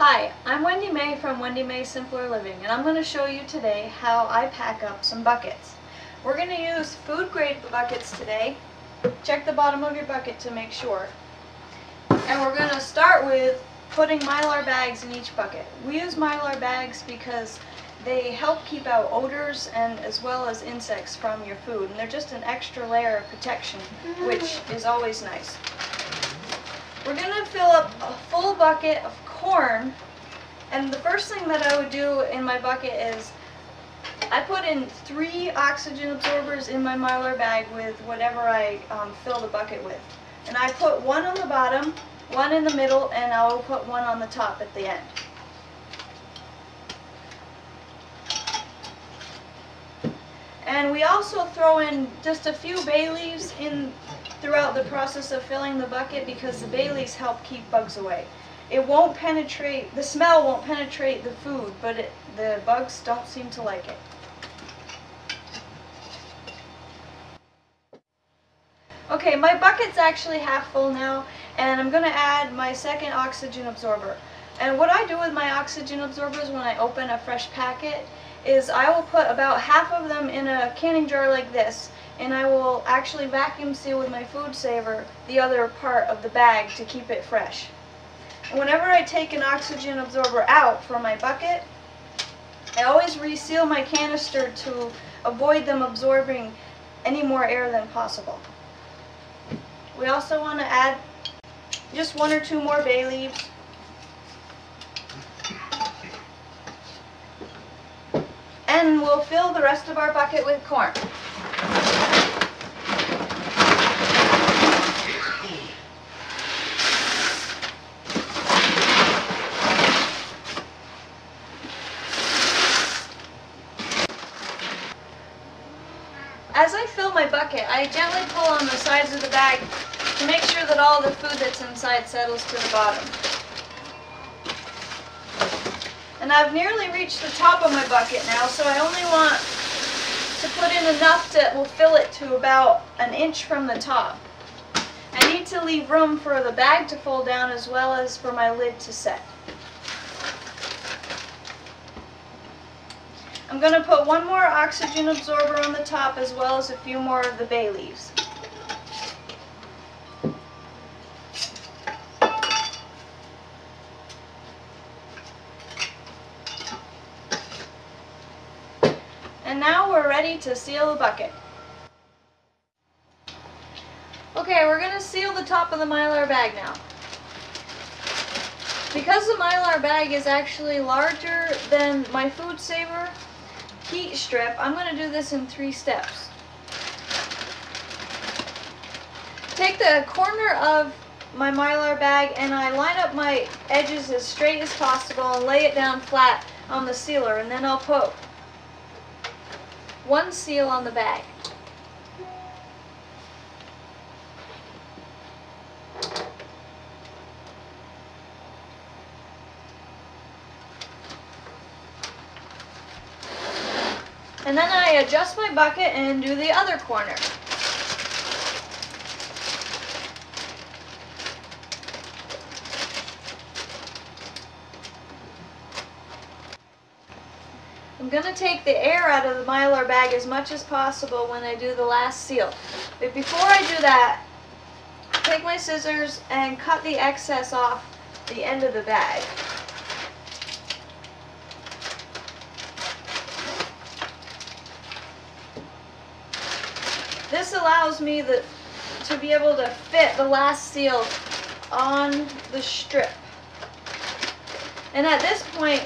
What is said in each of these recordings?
Hi, I'm Wendy May from Wendy May Simpler Living, and I'm going to show you today how I pack up some buckets. We're going to use food grade buckets today. Check the bottom of your bucket to make sure. And we're going to start with putting Mylar bags in each bucket. We use Mylar bags because they help keep out odors and as well as insects from your food, and they're just an extra layer of protection, which is always nice. We're going to fill up a full bucket of corn, and the first thing that I would do in my bucket is I put in 3 oxygen absorbers in my Mylar bag with whatever I fill the bucket with. And I put 1 on the bottom, 1 in the middle, and I'll put 1 on the top at the end. And we also throw in just a few bay leaves in throughout the process of filling the bucket because the bay leaves help keep bugs away. It won't penetrate, the smell won't penetrate the food, but the bugs don't seem to like it. Okay, my bucket's actually half full now, and I'm going to add my second oxygen absorber. And what I do with my oxygen absorbers when I open a fresh packet is I will put about half of them in a canning jar like this, and I will actually vacuum seal with my food saver the other part of the bag to keep it fresh. And whenever I take an oxygen absorber out from my bucket, I always reseal my canister to avoid them absorbing any more air than possible. We also want to add just 1 or 2 more bay leaves. And we'll fill the rest of our bucket with corn. As I fill my bucket, I gently pull on the sides of the bag to make sure that all the food that's inside settles to the bottom. And I've nearly reached the top of my bucket now, so I only want to put in enough that will fill it to about 1 inch from the top. I need to leave room for the bag to fold down as well as for my lid to set. I'm going to put 1 more oxygen absorber on the top as well as a few more of the bay leaves. And now we're ready to seal the bucket. Okay, we're going to seal the top of the Mylar bag now. Because the Mylar bag is actually larger than my food saver heat strip, I'm going to do this in 3 steps. Take the corner of my Mylar bag and I line up my edges as straight as possible and lay it down flat on the sealer, and then I'll put 1 seal on the bag. And then I adjust my bucket and do the other corner. I'm going to take the air out of the Mylar bag as much as possible when I do the last seal. But before I do that, take my scissors and cut the excess off the end of the bag. This allows me to be able to fit the last seal on the strip. And at this point,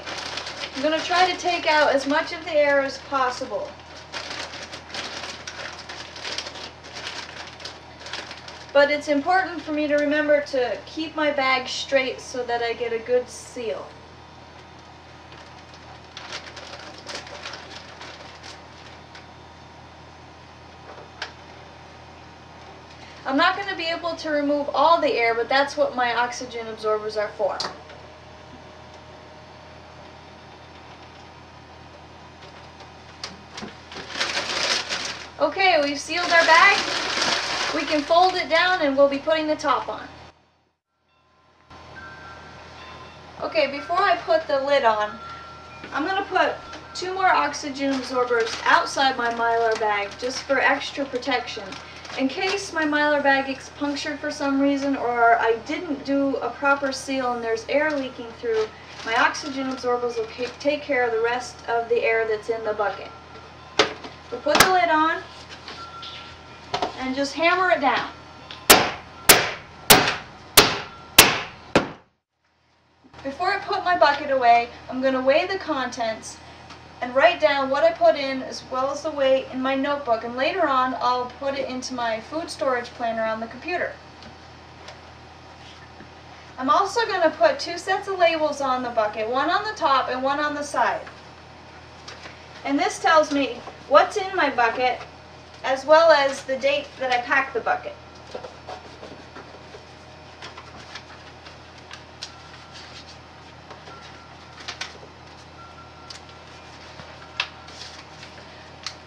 I'm going to try to take out as much of the air as possible. But it's important for me to remember to keep my bag straight so that I get a good seal. I'm not going to be able to remove all the air, but that's what my oxygen absorbers are for. Okay, we've sealed our bag. We can fold it down and we'll be putting the top on. Okay, before I put the lid on, I'm going to put 2 more oxygen absorbers outside my Mylar bag just for extra protection. In case my Mylar bag gets punctured for some reason or I didn't do a proper seal and there's air leaking through, my oxygen absorbers will take care of the rest of the air that's in the bucket. So put the lid on and just hammer it down. Before I put my bucket away, I'm going to weigh the contents and write down what I put in as well as the weight in my notebook, and later on I'll put it into my food storage planner on the computer. I'm also going to put 2 sets of labels on the bucket, one on the top and one on the side. And this tells me what's in my bucket as well as the date that I packed the bucket.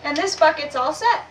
And this bucket's all set.